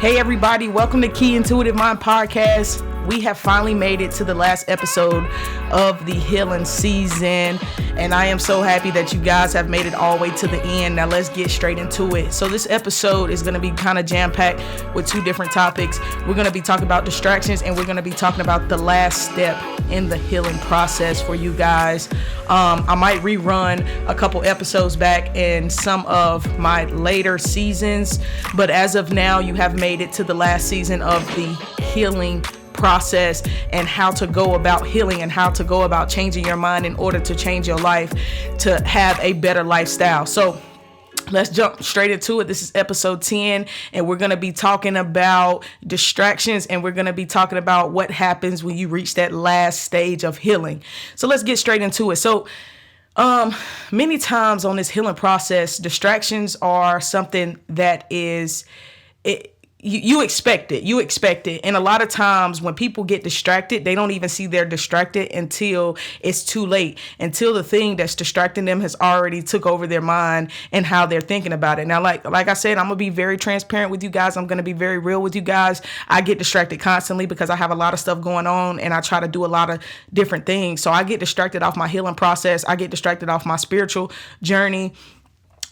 Hey everybody, welcome to Key Intuitive Mind Podcast. We have finally made it to the last episode of the healing season, and I am so happy that you guys have made it all the way to the end. Now let's get straight into it. So this episode is going to be kind of jam-packed with two different topics. We're going to be talking about distractions, and we're going to be talking about the last step in the healing process for you guys. I might rerun a couple episodes back in some of my later seasons, but as of now, you have made it to the last season of the healing process and how to go about healing and how to go about changing your mind in order to change your life to have a better lifestyle. So let's jump straight into it. This is episode 10, and we're going to be talking about distractions, and we're going to be talking about what happens when you reach that last stage of healing. So let's get straight into it. So many times on this healing process, distractions are something that is you expect it. And a lot of times when people get distracted, they don't even see they're distracted until it's too late, until the thing that's distracting them has already took over their mind and how they're thinking about it. Now, like I said, I'm going to be very transparent with you guys. I'm going to be very real with you guys. I get distracted constantly because I have a lot of stuff going on and I try to do a lot of different things. So I get distracted off my healing process. I get distracted off my spiritual journey,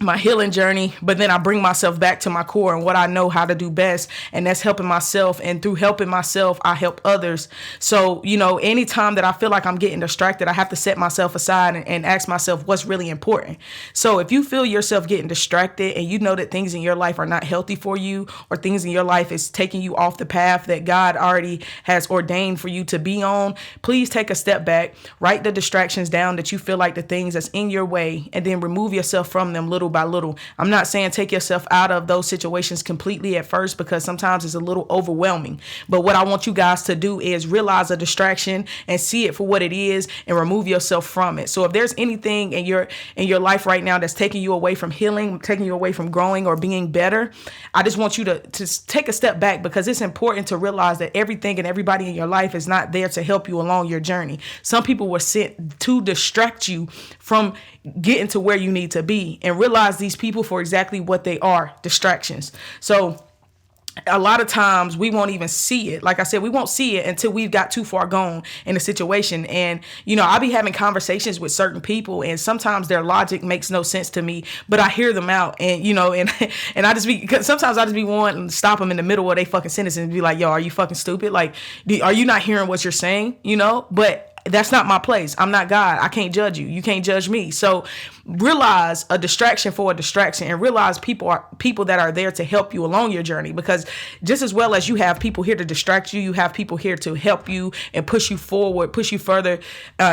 my healing journey, but then I bring myself back to my core and what I know how to do best, and that's helping myself. And through helping myself, I help others. So, anytime that I feel like I'm getting distracted, I have to set myself aside and ask myself what's really important. So if you feel yourself getting distracted and you know that things in your life are not healthy for you, or things in your life is taking you off the path that God already has ordained for you to be on, please take a step back, write the distractions down that you feel like the things that's in your way, and then remove yourself from them little by little. I'm not saying take yourself out of those situations completely at first, because sometimes it's a little overwhelming. But what I want you guys to do is realize a distraction and see it for what it is and remove yourself from it. So if there's anything in your life right now that's taking you away from healing, taking you away from growing or being better, I just want you to take a step back, because it's important to realize that everything and everybody in your life is not there to help you along your journey. Some people were sent to distract you from getting to where you need to be, and realize these people for exactly what they are: distractions. So a lot of times we won't even see it. Like I said, we won't see it until we've got too far gone in the situation. And, I'll be having conversations with certain people, and sometimes their logic makes no sense to me, but I hear them out, and, and I just because sometimes I just be wanting to stop them in the middle of their fucking sentence and be like, yo, are you fucking stupid? Like, are you not hearing what you're saying? But that's not my place. I'm not God. I can't judge you. You can't judge me. So realize a distraction for a distraction, and realize people that are there to help you along your journey, because just as well as you have people here to distract you, you have people here to help you and push you forward, push you further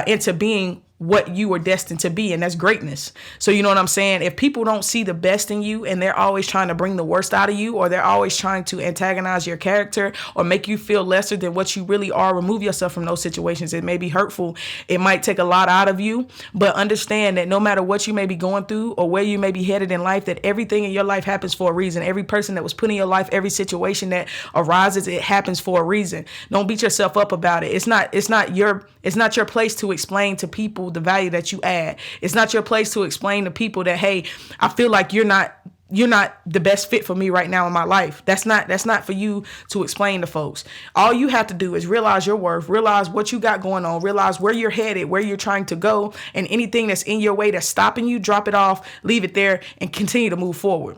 into being what you were destined to be, and that's greatness. So you know what I'm saying? If people don't see the best in you and they're always trying to bring the worst out of you, or they're always trying to antagonize your character or make you feel lesser than what you really are, remove yourself from those situations. It may be hurtful. It might take a lot out of you, but understand that no matter what you may be going through or where you may be headed in life, that everything in your life happens for a reason. Every person that was put in your life, every situation that arises, it happens for a reason. Don't beat yourself up about it. It's not your place to explain to people the value that you add. It's not your place to explain to people that, hey, I feel like you're not the best fit for me right now in my life. That's not for you to explain to folks. All you have to do is realize your worth, realize what you got going on, realize where you're headed, where you're trying to go, and anything that's in your way that's stopping you, drop it off, leave it there, and continue to move forward.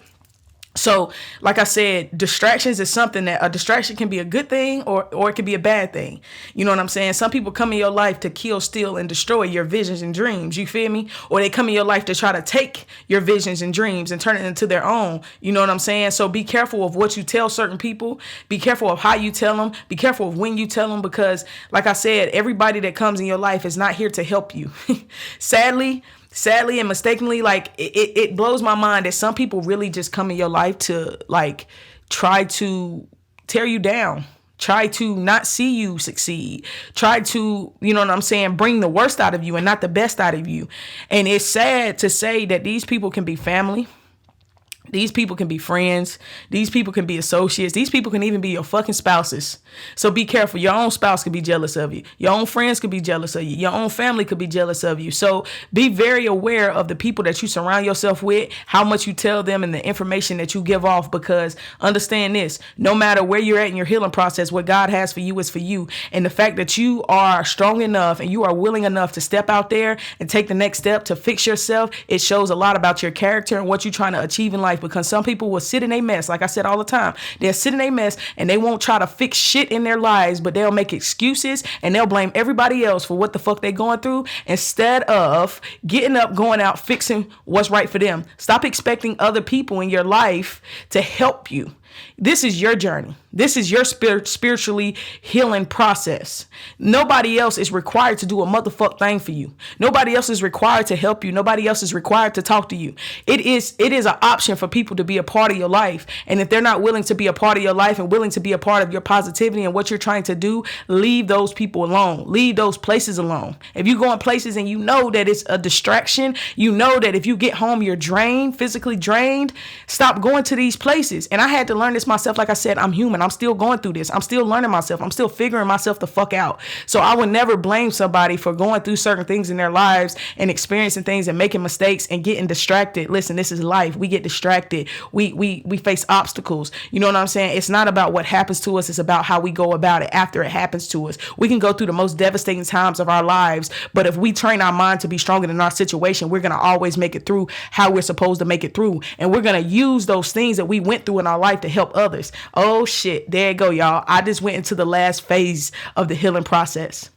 So, like I said, distractions is something that a distraction can be a good thing or it can be a bad thing. You know what I'm saying? Some people come in your life to kill, steal, and destroy your visions and dreams. You feel me? Or they come in your life to try to take your visions and dreams and turn it into their own. You know what I'm saying? So be careful of what you tell certain people. Be careful of how you tell them. Be careful of when you tell them, because, like I said, everybody that comes in your life is not here to help you. Sadly and mistakenly, like it blows my mind that some people really just come in your life to like try to tear you down, try to not see you succeed, try to, bring the worst out of you and not the best out of you. And it's sad to say that these people can be family. These people can be friends. These people can be associates. These people can even be your fucking spouses. So be careful. Your own spouse could be jealous of you. Your own friends could be jealous of you. Your own family could be jealous of you. So be very aware of the people that you surround yourself with, how much you tell them, and the information that you give off, because understand this, no matter where you're at in your healing process, what God has for you is for you. And the fact that you are strong enough and you are willing enough to step out there and take the next step to fix yourself, it shows a lot about your character and what you're trying to achieve in life. Because some people will sit in a mess, like I said all the time. They'll sit in a mess and they won't try to fix shit in their lives, but they'll make excuses and they'll blame everybody else for what the fuck they're going through instead of getting up, going out, fixing what's right for them. Stop expecting other people in your life to help you. This is your journey. This is your spiritually healing process. Nobody else is required to do a motherfuck thing for you. Nobody else is required to help you. Nobody else is required to talk to you. It is an option for people to be a part of your life. And if they're not willing to be a part of your life and willing to be a part of your positivity and what you're trying to do, leave those people alone. Leave those places alone. If you go in places and you know that it's a distraction, you know that if you get home, you're drained, physically drained, stop going to these places. And I had to learn this myself. Like I said, I'm human. I'm still going through this. I'm still learning myself. I'm still figuring myself the fuck out. So I would never blame somebody for going through certain things in their lives and experiencing things and making mistakes and getting distracted. Listen, this is life. We get distracted. We face obstacles. You know what I'm saying? It's not about what happens to us. It's about how we go about it after it happens to us. We can go through the most devastating times of our lives, but if we train our mind to be stronger than our situation, we're going to always make it through how we're supposed to make it through. And we're going to use those things that we went through in our life to help others. Oh shit, there you go, y'all. I just went into the last phase of the healing process.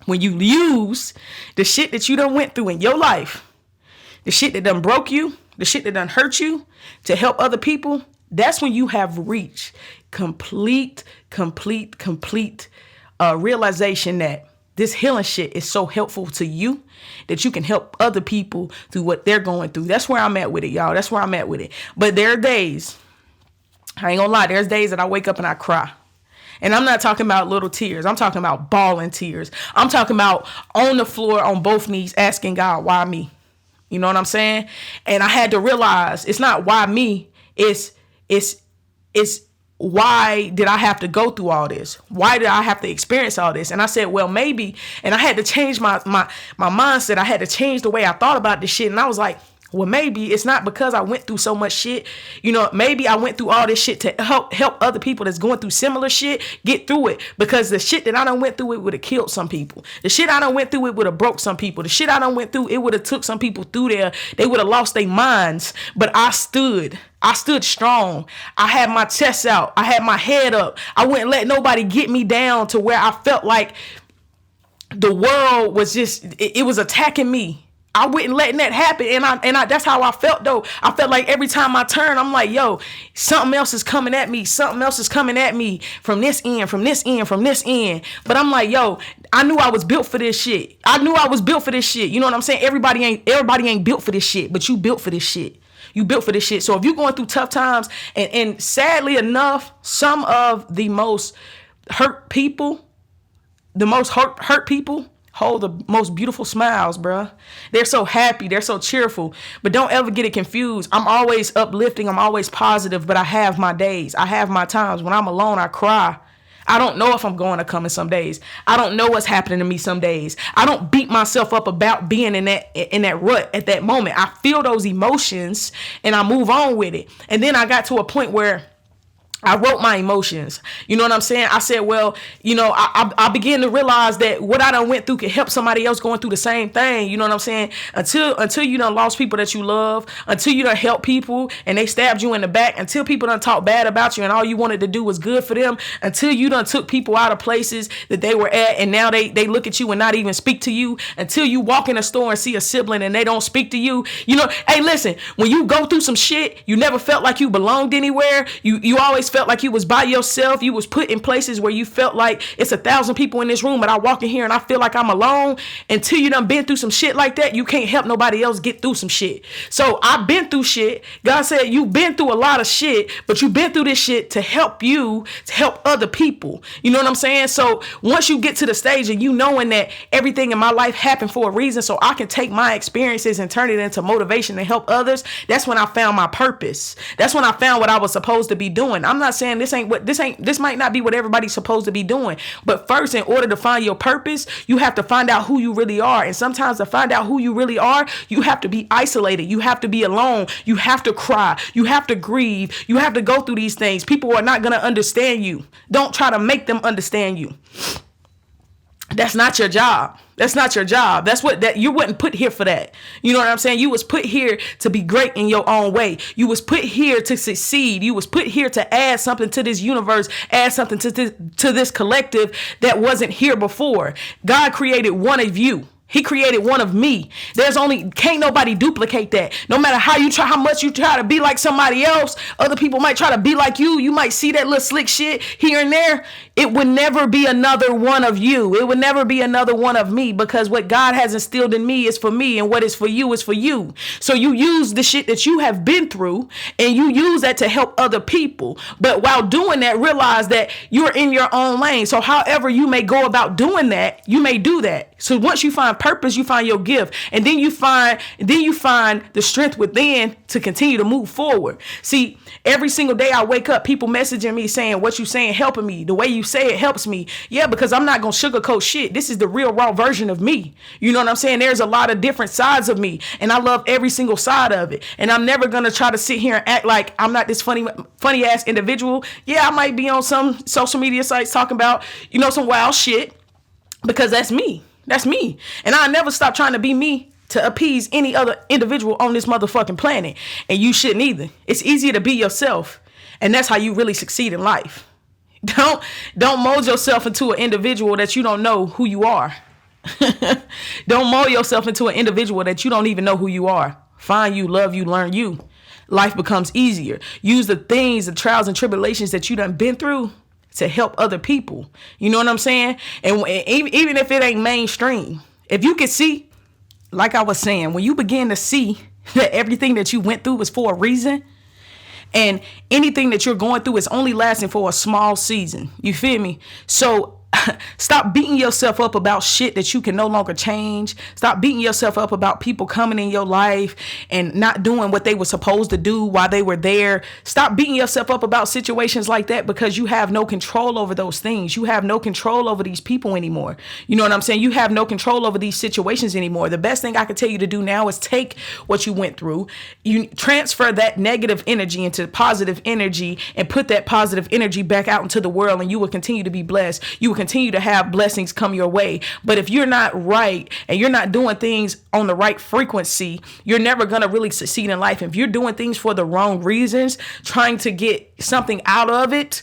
When you use the shit that you done went through in your life, the shit that done broke you, the shit that done hurt you, to help other people, that's when you have reached complete realization that this healing shit is so helpful to you that you can help other people through what they're going through. That's where I'm at with it, y'all. That's where I'm at with it. But there are days, I ain't gonna lie, there's days that I wake up and I cry. And I'm not talking about little tears. I'm talking about bawling tears. I'm talking about on the floor on both knees asking God, why me? You know what I'm saying? And I had to realize it's not why me. It's why did I have to go through all this? Why did I have to experience all this? And I said, well, maybe, and I had to change my mindset. I had to change the way I thought about this shit. And I was like, well, maybe it's not because I went through so much shit. You know, maybe I went through all this shit to help other people that's going through similar shit get through it. Because the shit that I done went through, it would have killed some people. The shit I done went through, it would have broke some people. The shit I done went through, it would have took some people through there. They would have lost their minds. But I stood strong. I had my chest out. I had my head up. I wouldn't let nobody get me down to where I felt like the world was just, it was attacking me. I wouldn't letting that happen. And I that's how I felt though. I felt like every time I turn, I'm like, yo, something else is coming at me. Something else is coming at me from this end, from this end, from this end. But I'm like, yo, I knew I was built for this shit. I knew I was built for this shit. You know what I'm saying? Everybody ain't built for this shit, but you built for this shit. You built for this shit. So if you're going through tough times, and sadly enough, some of the most hurt people, hold the most beautiful smiles, bruh. They're so happy. They're so cheerful. But don't ever get it confused. I'm always uplifting. I'm always positive. But I have my days. I have my times. When I'm alone, I cry. I don't know if I'm going to come in some days. I don't know what's happening to me some days. I don't beat myself up about being in that rut at that moment. I feel those emotions and I move on with it. And then I got to a point where I wrote my emotions. You know what I'm saying? I said, well, you know, I began to realize that what I done went through could help somebody else going through the same thing. You know what I'm saying? Until you done lost people that you love, until you done help people and they stabbed you in the back, until people done talk bad about you and all you wanted to do was good for them, until you done took people out of places that they were at and now they look at you and not even speak to you, until you walk in a store and see a sibling and they don't speak to you. You know, hey, listen, when you go through some shit, you never felt like you belonged anywhere. You always felt like you was by yourself. You was put in places where you felt like it's 1,000 people in this room, but I walk in here and I feel like I'm alone. Until you done been through some shit like that, you can't help nobody else get through some shit. So I've been through shit. God said you've been through a lot of shit, but you've been through this shit to help you, to help other people. You know what I'm saying? So once you get to the stage and you knowing that everything in my life happened for a reason, so I can take my experiences and turn it into motivation to help others, that's when I found my purpose. That's when I found what I was supposed to be doing. I'm not saying this might not be what everybody's supposed to be doing, but first, in order to find your purpose, you have to find out who you really are. And sometimes to find out who you really are, you have to be isolated. You have to be alone. You have to cry. You have to grieve. You have to go through these things. People are not going to understand you. Don't try to make them understand you. That's not your job. That's not your job. That you wasn't put here for that. You know what I'm saying? You was put here to be great in your own way. You was put here to succeed. You was put here to add something to this universe, add something to this collective that wasn't here before. God created one of you. He created one of me. Can't nobody duplicate that. No matter how much you try to be like somebody else, other people might try to be like you. You might see that little slick shit here and there. It would never be another one of you. It would never be another one of me, because what God has instilled in me is for me, and what is for you is for you. So you use the shit that you have been through and you use that to help other people. But while doing that, realize that you're in your own lane. So however you may go about doing that, you may do that. So once you find purpose, you find your gift, and then you find the strength within to continue to move forward. See, every single day I wake up, people messaging me saying, what you saying helping me. The way you say it helps me. Yeah, because I'm not going to sugarcoat shit. This is the real raw version of me. You know what I'm saying? There's a lot of different sides of me, and I love every single side of it. And I'm never going to try to sit here and act like I'm not this funny ass individual. Yeah, I might be on some social media sites talking about, some wild shit, because that's me. That's me. And I never stop trying to be me to appease any other individual on this motherfucking planet. And you shouldn't either. It's easier to be yourself. And that's how you really succeed in life. Don't mold yourself into an individual that you don't know who you are. Don't mold yourself into an individual that you don't even know who you are. Find you, love you, learn you. Life becomes easier. Use the things, the trials and tribulations that you done been through to help other people. You know what I'm saying? And even if it ain't mainstream, if you can see, like I was saying, when you begin to see that everything that you went through was for a reason, and anything that you're going through is only lasting for a small season. You feel me? So stop beating yourself up about shit that you can no longer change. Stop beating yourself up about people coming in your life and not doing what they were supposed to do while they were there. Stop beating yourself up about situations like that, because you have no control over those things. You have no control over these people anymore. You know what I'm saying? You have no control over these situations anymore. The best thing I can tell you to do now is take what you went through. You transfer that negative energy into positive energy and put that positive energy back out into the world, and you will continue to be blessed. You will continue to have blessings come your way. But if you're not right and you're not doing things on the right frequency, you're never going to really succeed in life. If you're doing things for the wrong reasons, trying to get something out of it,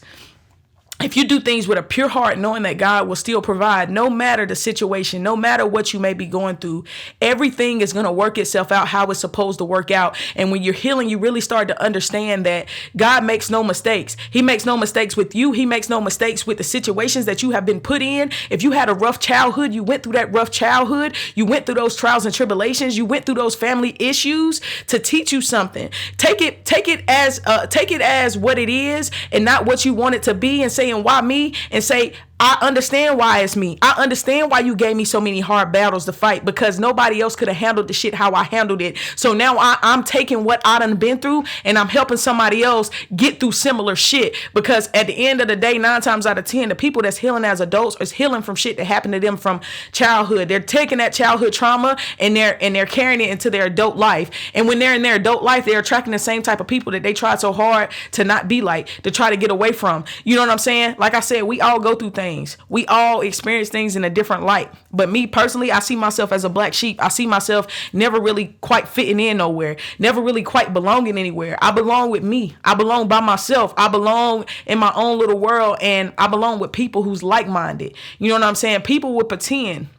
if you do things with a pure heart, knowing that God will still provide, no matter the situation, no matter what you may be going through, everything is going to work itself out how it's supposed to work out. And when you're healing, you really start to understand that God makes no mistakes. He makes no mistakes with you. He makes no mistakes with the situations that you have been put in. If you had a rough childhood, you went through that rough childhood. You went through those trials and tribulations. You went through those family issues to teach you something. Take it as what it is and not what you want it to be, and say, and why me? And say, I understand why it's me. I understand why you gave me so many hard battles to fight, because nobody else could have handled the shit how I handled it. So now I'm taking what I done been through and I'm helping somebody else get through similar shit. Because at the end of the day, 9 times out of 10, the people that's healing as adults is healing from shit that happened to them from childhood. They're taking that childhood trauma and they're carrying it into their adult life. And when they're in their adult life, they're attracting the same type of people that they tried so hard to not be like, to try to get away from. You know what I'm saying? Like I said, we all go through things. We all experience things in a different light. But me personally, I see myself as a black sheep. I see myself never really quite fitting in nowhere, never really quite belonging anywhere. I belong with me. I belong by myself. I belong in my own little world, and I belong with people who's like-minded. You know what I'm saying? People would pretend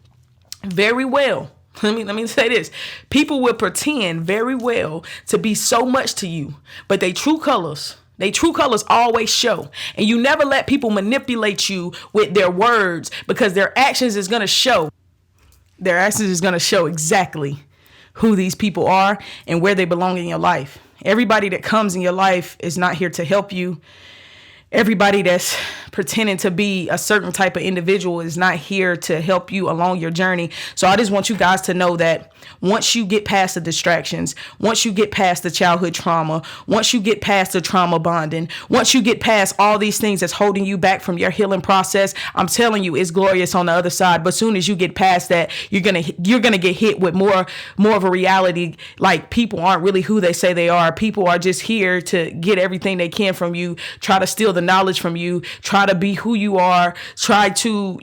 very well. Let me say this. People will pretend very well to be so much to you, but they true colors They true colors always show. And you never let people manipulate you with their words, because their actions is going to show. Their actions is going to show exactly who these people are and where they belong in your life. Everybody that comes in your life is not here to help you. Everybody that's pretending to be a certain type of individual is not here to help you along your journey. So I just want you guys to know that once you get past the distractions, once you get past the childhood trauma, once you get past the trauma bonding, once you get past all these things that's holding you back from your healing process, I'm telling you, it's glorious on the other side. But soon as you get past that, you're gonna get hit with more of a reality. Like, people aren't really who they say they are. People are just here to get everything they can from you, try to steal the knowledge from you, try to be who you are, try to,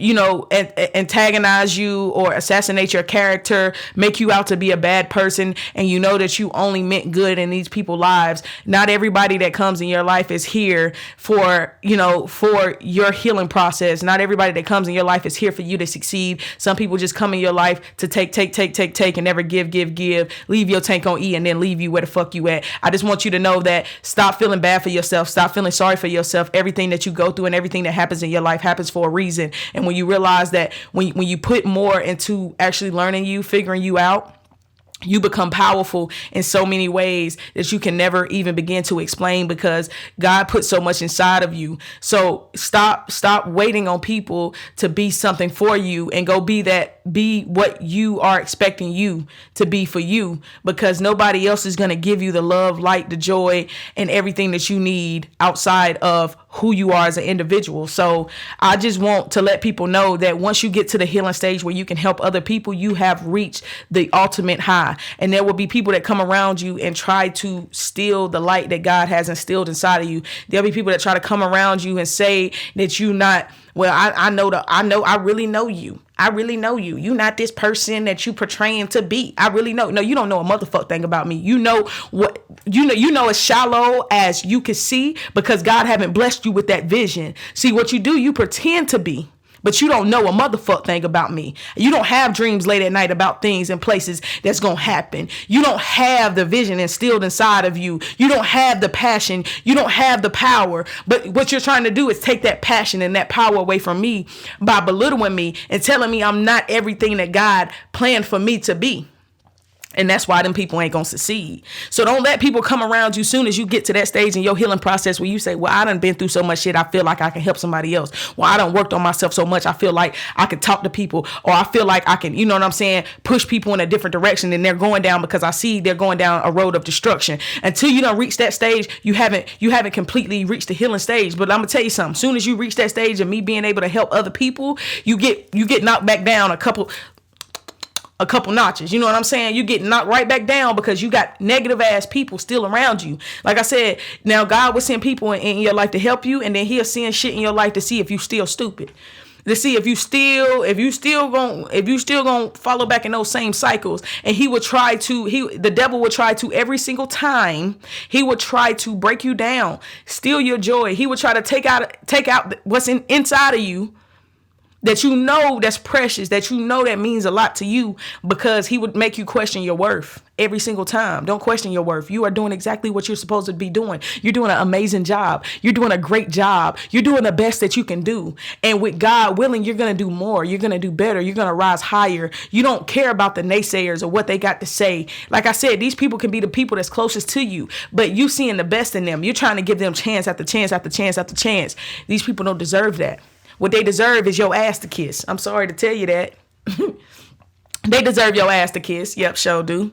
antagonize you or assassinate your character, make you out to be a bad person, and you know that you only meant good in these people's lives. Not everybody that comes in your life is here for your healing process. Not everybody that comes in your life is here for you to succeed. Some people just come in your life to take, and never give, leave your tank on E, and then leave you where the fuck you at. I just want you to know that stop feeling bad for yourself. Stop feeling sorry for yourself. Everything that you go through and everything that happens in your life happens for a reason. And when you realize that, when you put more into actually learning you, figuring you out, you become powerful in so many ways that you can never even begin to explain, because God put so much inside of you. So stop waiting on people to be something for you, and go be what you are expecting you to be for you, because nobody else is going to give you the love, light, the joy, and everything that you need outside of who you are as an individual. So I just want to let people know that once you get to the healing stage where you can help other people, you have reached the ultimate high. And there will be people that come around you and try to steal the light that God has instilled inside of you. There'll be people that try to come around you and say that you're not, well, I really know you. I really know you. You're not this person that you portraying to be. I really know. No, you don't know a motherfucker thing about me. You know as shallow as you can see, because God haven't blessed you with that vision. See, what you do, you pretend to be, but you don't know a motherfucker thing about me. You don't have dreams late at night about things and places that's going to happen. You don't have the vision instilled inside of you. You don't have the passion. You don't have the power. But what you're trying to do is take that passion and that power away from me by belittling me and telling me I'm not everything that God planned for me to be. And that's why them people ain't going to succeed. So don't let people come around you soon as you get to that stage in your healing process where you say, well, I done been through so much shit, I feel like I can help somebody else. Well, I done worked on myself so much, I feel like I can talk to people, or I feel like I can, you know what I'm saying, push people in a different direction than they're going down, because I see they're going down a road of destruction. Until you don't reach that stage, you haven't completely reached the healing stage. But I'm going to tell you something. Soon as you reach that stage of me being able to help other people, you get knocked back down a couple notches. You know what I'm saying? You get knocked right back down because you got negative ass people still around you. Like I said, now God will send people in your life to help you, and then he'll send shit in your life to see if you still stupid. To see if you still gonna follow back in those same cycles. And the devil will try to, every single time, he will try to break you down, steal your joy. He will try to take out what's inside of you, that you know that's precious, that you know that means a lot to you, because he would make you question your worth every single time. Don't question your worth. You are doing exactly what you're supposed to be doing. You're doing an amazing job. You're doing a great job. You're doing the best that you can do. And with God willing, you're going to do more. You're going to do better. You're going to rise higher. You don't care about the naysayers or what they got to say. Like I said, these people can be the people that's closest to you, but you seeing the best in them. You're trying to give them chance after chance after chance after chance. These people don't deserve that. What they deserve is your ass to kiss. I'm sorry to tell you that. They deserve your ass to kiss. Yep, sure do.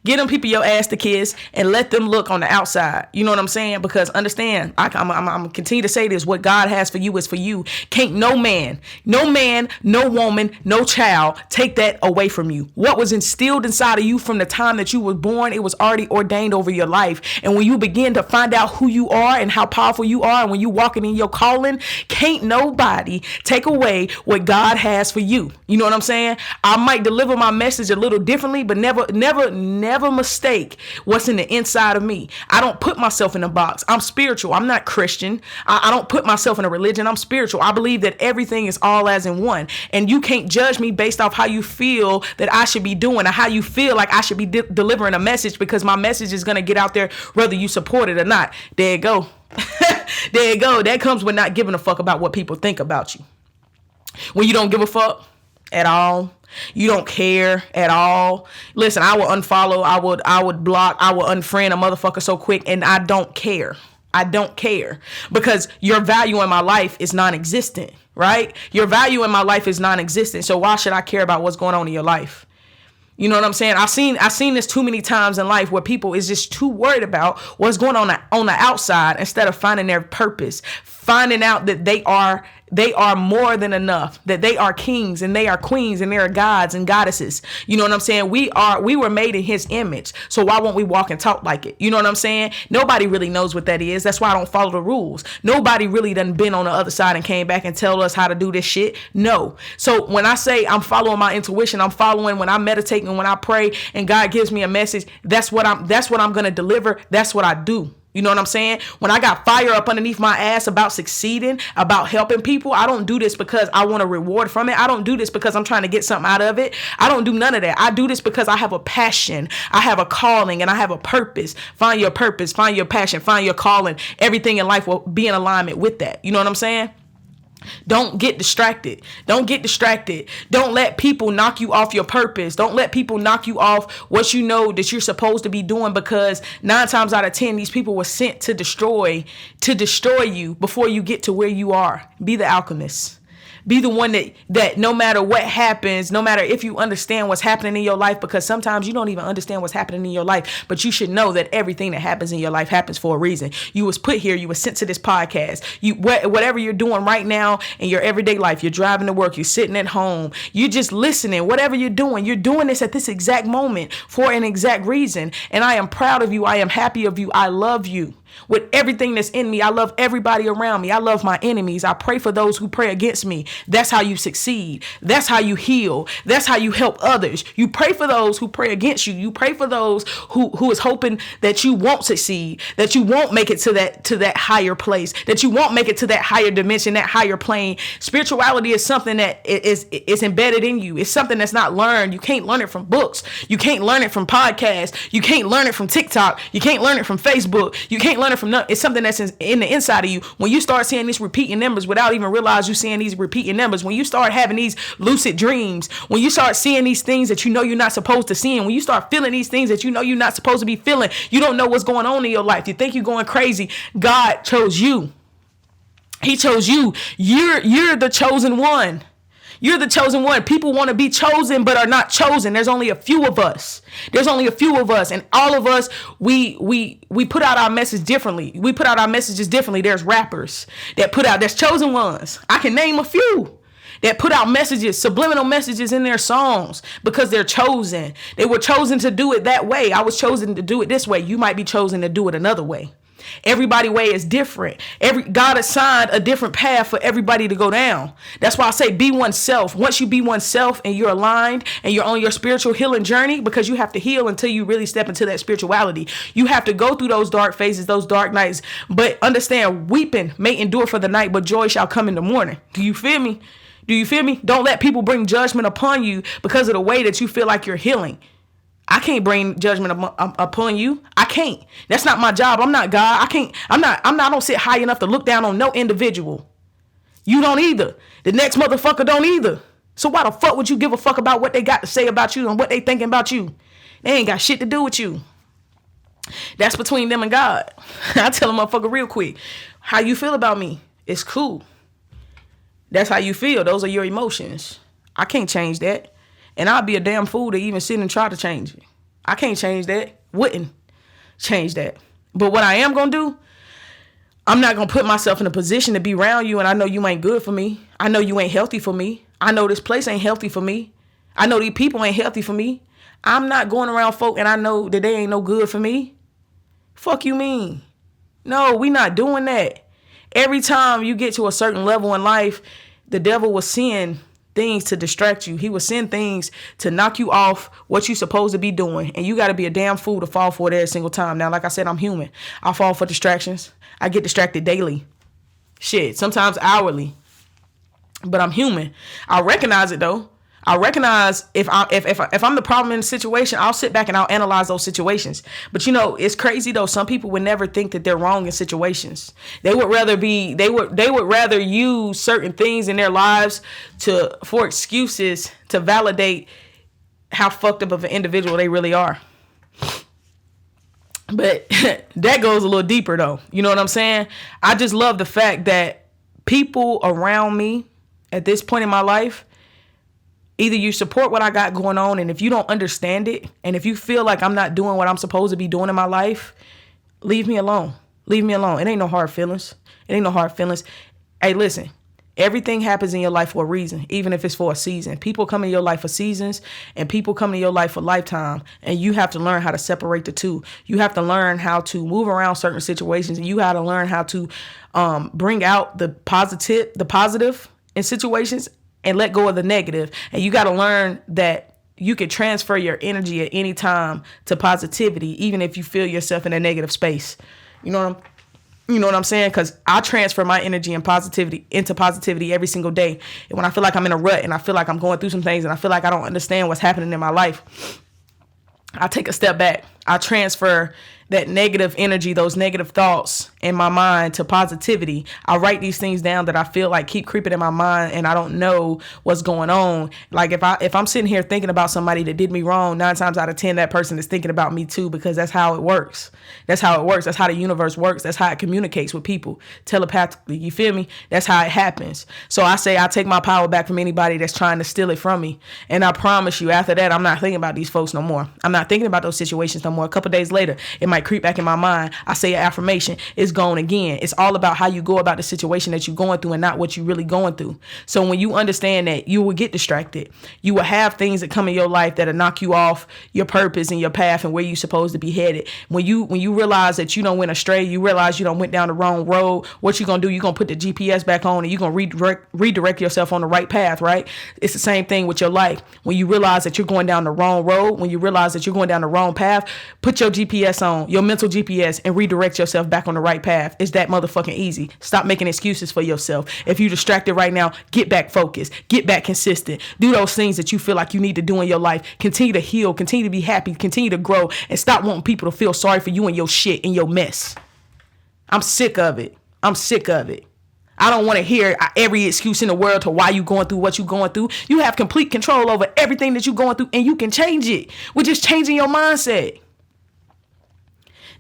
Get them people your ass to kiss and let them look on the outside. You know what I'm saying? Because understand, I'm going to continue to say this. What God has for you is for you. Can't no man, no woman, no child take that away from you. What was instilled inside of you from the time that you were born, it was already ordained over your life. And when you begin to find out who you are and how powerful you are, and when you walking in your calling, can't nobody take away what God has for you. You know what I'm saying? I might deliver my message a little differently, but never mistake what's in the inside of me. I don't put myself in a box. I'm spiritual. I'm not Christian. I don't put myself in a religion. I'm spiritual. I believe that everything is all as in one. And you can't judge me based off how you feel that I should be doing or how you feel like I should be delivering a message, because my message is going to get out there whether you support it or not. There you go. There you go. That comes with not giving a fuck about what people think about you. When you don't give a fuck at all, you don't care at all. Listen, I would unfollow, I would block, I would unfriend a motherfucker so quick, and I don't care. I don't care, because your value in my life is non-existent, right? Your value in my life is non-existent. So why should I care about what's going on in your life? You know what I'm saying? I've seen this too many times in life where people is just too worried about what's going on the outside instead of finding their purpose, finding out that they are more than enough, that they are kings and they are queens and they are gods and goddesses. You know what I'm saying? We were made in his image. So why won't we walk and talk like it? You know what I'm saying? Nobody really knows what that is. That's why I don't follow the rules. Nobody really done been on the other side and came back and tell us how to do this shit. No. So when I say I'm following my intuition, I'm following when I meditate and when I pray and God gives me a message, that's what I'm going to deliver. That's what I do. You know what I'm saying? When I got fire up underneath my ass about succeeding, about helping people, I don't do this because I want a reward from it. I don't do this because I'm trying to get something out of it. I don't do none of that. I do this because I have a passion. I have a calling and I have a purpose. Find your purpose, find your passion, find your calling. Everything in life will be in alignment with that. You know what I'm saying? Don't get distracted. Don't get distracted. Don't let people knock you off your purpose. Don't let people knock you off what you know that you're supposed to be doing, because 9 times out of 10, these people were sent to destroy you before you get to where you are. Be the alchemist. Be the one that no matter what happens, no matter if you understand what's happening in your life, because sometimes you don't even understand what's happening in your life, but you should know that everything that happens in your life happens for a reason. You was put here. You were sent to this podcast. Whatever you're doing right now in your everyday life, you're driving to work, you're sitting at home, you're just listening, whatever you're doing this at this exact moment for an exact reason. And I am proud of you. I am happy of you. I love you. With everything that's in me, I love everybody around me. I love my enemies. I pray for those who pray against me. That's how you succeed. That's how you heal. That's how you help others. You pray for those who pray against you. You pray for those who is hoping that you won't succeed, that you won't make it to that higher place, that you won't make it to that higher dimension, that higher plane. Spirituality is something that is embedded in you. It's something that's not learned. You can't learn it from books. You can't learn it from podcasts. You can't learn it from TikTok. You can't learn it from Facebook. You can't learn it from nothing. It's something that's in the inside of you. When you start seeing these repeating numbers without even realize you're seeing these repeating numbers, when you start having these lucid dreams, when you start seeing these things that you know you're not supposed to see, and when you start feeling these things that you know you're not supposed to be feeling, you don't know what's going on in your life. You think you're going crazy. God chose you. He chose you. You're the chosen one. You're the chosen one. People want to be chosen but are not chosen. There's only a few of us. And all of us, we put out our message differently. We put out our messages differently. There's rappers that put out, there's chosen ones. I can name a few that put out messages, subliminal messages in their songs, because they're chosen. They were chosen to do it that way. I was chosen to do it this way. You might be chosen to do it another way. Everybody's way is different. God assigned a different path for everybody to go down. That's why I say be oneself. Once you be oneself and you're aligned and you're on your spiritual healing journey, because you have to heal until you really step into that spirituality. You have to go through those dark phases, those dark nights. But understand, weeping may endure for the night, but joy shall come in the morning. Do you feel me? Don't let people bring judgment upon you because of the way that you feel like you're healing. I can't bring judgment upon you. I can't. That's not my job. I'm not God. I don't sit high enough to look down on no individual. You don't either. The next motherfucker don't either. So why the fuck would you give a fuck about what they got to say about you and what they thinking about you? They ain't got shit to do with you. That's between them and God. I tell a motherfucker real quick, how you feel about me? It's cool. That's how you feel. Those are your emotions. I can't change that. And I'd be a damn fool to even sit and try to change it. I can't change that. Wouldn't change that. But what I am going to do, I'm not going to put myself in a position to be around you and I know you ain't good for me. I know you ain't healthy for me. I know this place ain't healthy for me. I know these people ain't healthy for me. I'm not going around folk and I know that they ain't no good for me. Fuck you mean? No, we not doing that. Every time you get to a certain level in life, the devil will send things to distract you. He will send things to knock you off what you're supposed to be doing. And you got to be a damn fool to fall for it every single time. Now, like I said, I'm human. I fall for distractions. I get distracted daily. Shit, sometimes hourly. But I'm human. I recognize it though. I recognize if I'm the problem in the situation, I'll sit back and I'll analyze those situations. But you know, it's crazy though. Some people would never think that they're wrong in situations. They would rather use certain things in their lives for excuses to validate how fucked up of an individual they really are. But that goes a little deeper though. You know what I'm saying? I just love the fact that people around me at this point in my life, either you support what I got going on, and if you don't understand it, and if you feel like I'm not doing what I'm supposed to be doing in my life, leave me alone. Leave me alone. It ain't no hard feelings. It ain't no hard feelings. Hey, listen, everything happens in your life for a reason, even if it's for a season. People come in your life for seasons, and people come in your life for lifetime, and you have to learn how to separate the two. You have to learn how to move around certain situations, and you have to learn how to bring out the positive in situations, and let go of the negative. And you got to learn that you can transfer your energy at any time to positivity, even if you feel yourself in a negative space. You know what I'm saying? Because I transfer my energy and positivity into positivity every single day. And when I feel like I'm in a rut and I feel like I'm going through some things and I feel like I don't understand what's happening in my life, I take a step back. I transfer that negative energy, those negative thoughts in my mind to positivity. I write these things down that I feel like keep creeping in my mind and I don't know what's going on. Like if I'm sitting here thinking about somebody that did me wrong, 9 times out of 10, that person is thinking about me too, because that's how it works. That's how it works. That's how the universe works. That's how it communicates with people telepathically. You feel me? That's how it happens. So I say I take my power back from anybody that's trying to steal it from me. And I promise you, after that, I'm not thinking about these folks no more. I'm not thinking about those situations no more. A couple days later, it might creep back in my mind. I say an affirmation. It's gone again. It's all about how you go about the situation that you're going through and not what you're really going through. So when you understand that, you will get distracted. You will have things that come in your life that'll knock you off your purpose and your path and where you're supposed to be headed. When you realize that you don't went astray, you realize you don't went down the wrong road, what you gonna do? You're gonna put the GPS back on and you're gonna redirect yourself on the right path, right? It's the same thing with your life. When you realize that you're going down the wrong road, when you realize that you're going down the wrong path, put your GPS on, your mental GPS, and redirect yourself back on the right path. It's that motherfucking easy. Stop making excuses for yourself. If you're distracted right now, get back focused, get back consistent, do those things that you feel like you need to do in your life. Continue to heal, continue to be happy, continue to grow, and stop wanting people to feel sorry for you and your shit and your mess. I'm sick of it. I'm sick of it. I don't want to hear every excuse in the world to why you going through what you going through. You have complete control over everything that you're going through, and you can change it with just changing your mindset.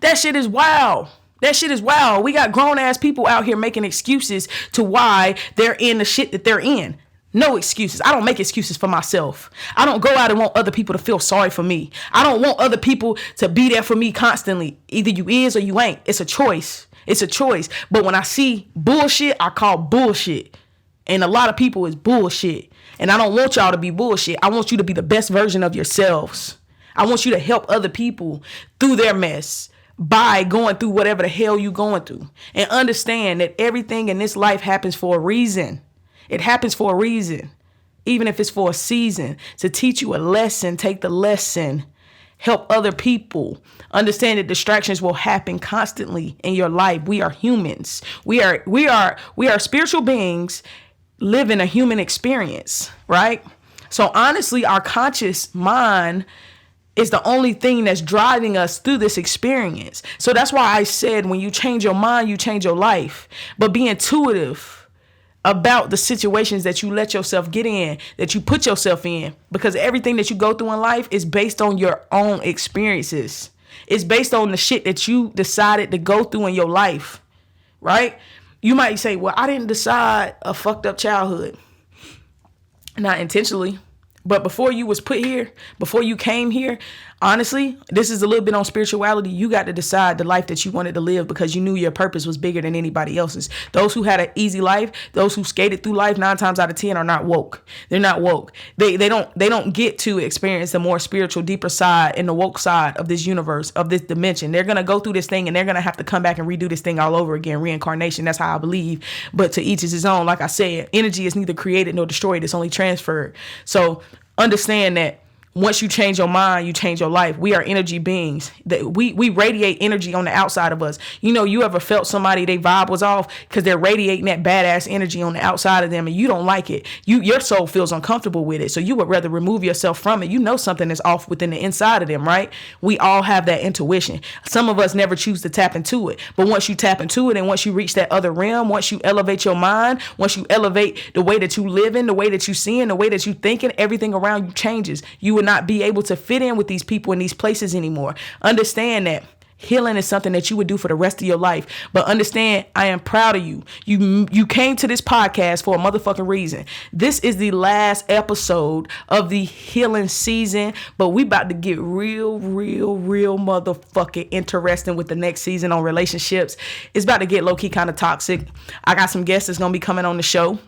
That shit is wild. That shit is wild. We got grown ass people out here making excuses to why they're in the shit that they're in. No excuses. I don't make excuses for myself. I don't go out and want other people to feel sorry for me. I don't want other people to be there for me constantly. Either you is or you ain't. It's a choice. It's a choice. But when I see bullshit, I call bullshit. And a lot of people is bullshit. And I don't want y'all to be bullshit. I want you to be the best version of yourselves. I want you to help other people through their mess by going through whatever the hell you going through. And understand that everything in this life happens for a reason. It happens for a reason. Even if it's for a season. To teach you a lesson, take the lesson. Help other people. Understand that distractions will happen constantly in your life. We are humans. We are spiritual beings living a human experience, right? So honestly, our conscious mind is the only thing that's driving us through this experience. So that's why I said when you change your mind, you change your life. But be intuitive about the situations that you let yourself get in, that you put yourself in, because everything that you go through in life is based on your own experiences. It's based on the shit that you decided to go through in your life, right? You might say, well, I didn't decide a fucked up childhood. Not intentionally, But before you was put here, before you came here, honestly, this is a little bit on spirituality. You got to decide the life that you wanted to live because you knew your purpose was bigger than anybody else's. Those who had an easy life, those who skated through life 9 times out of 10 are not woke. They're not woke. They don't get to experience the more spiritual, deeper side and the woke side of this universe, of this dimension. They're going to go through this thing and they're going to have to come back and redo this thing all over again. Reincarnation. That's how I believe. But to each is his own. Like I said, energy is neither created nor destroyed. It's only transferred. So understand that once you change your mind, you change your life. We are energy beings. We radiate energy on the outside of us. You know, you ever felt somebody, they vibe was off because they're radiating that badass energy on the outside of them and you don't like it. Your soul feels uncomfortable with it. So you would rather remove yourself from it. You know something is off within the inside of them, right? We all have that intuition. Some of us never choose to tap into it. But once you tap into it and once you reach that other realm, once you elevate your mind, once you elevate the way that you live in, the way that you seeing, the way that you thinking, everything around you changes. You would not be able to fit in with these people in these places anymore. Understand that healing is something that you would do for the rest of your life. But understand, I am proud of you. You came to this podcast for a motherfucking reason. This is the last episode of the healing season, but we about to get real motherfucking interesting with the next season on relationships. It's about to get low-key kind of toxic. I got some guests that's going to be coming on the show.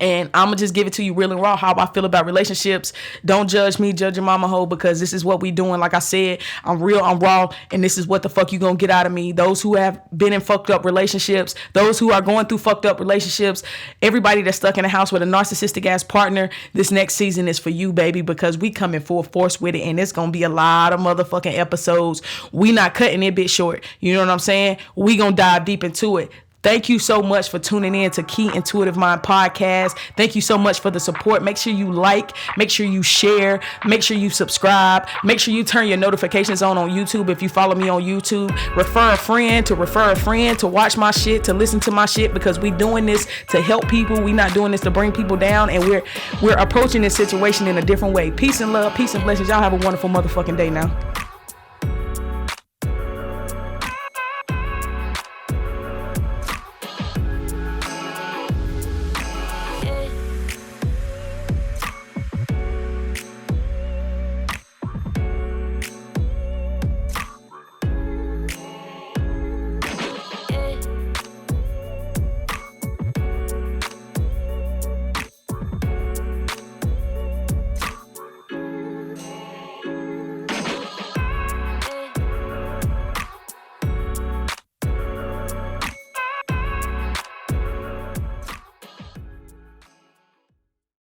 And I'm going to just give it to you real and raw how I feel about relationships. Don't judge me, judge your mama hoe, because this is what we doing. Like I said, I'm real, I'm raw, and this is what the fuck you going to get out of me. Those who have been in fucked up relationships, those who are going through fucked up relationships, everybody that's stuck in a house with a narcissistic ass partner, this next season is for you, baby, because we come in full force with it, and it's going to be a lot of motherfucking episodes. We not cutting it bit short. You know what I'm saying? We going to dive deep into it. Thank you so much for tuning in to Key Intuitive Mind Podcast. Thank you so much for the support. Make sure you like, make sure you share, make sure you subscribe, make sure you turn your notifications on YouTube if you follow me on YouTube. Refer a friend to watch my shit, to listen to my shit, because we doing this to help people. We not doing this to bring people down, and we're approaching this situation in a different way. Peace and love, peace and blessings. Y'all have a wonderful motherfucking day now.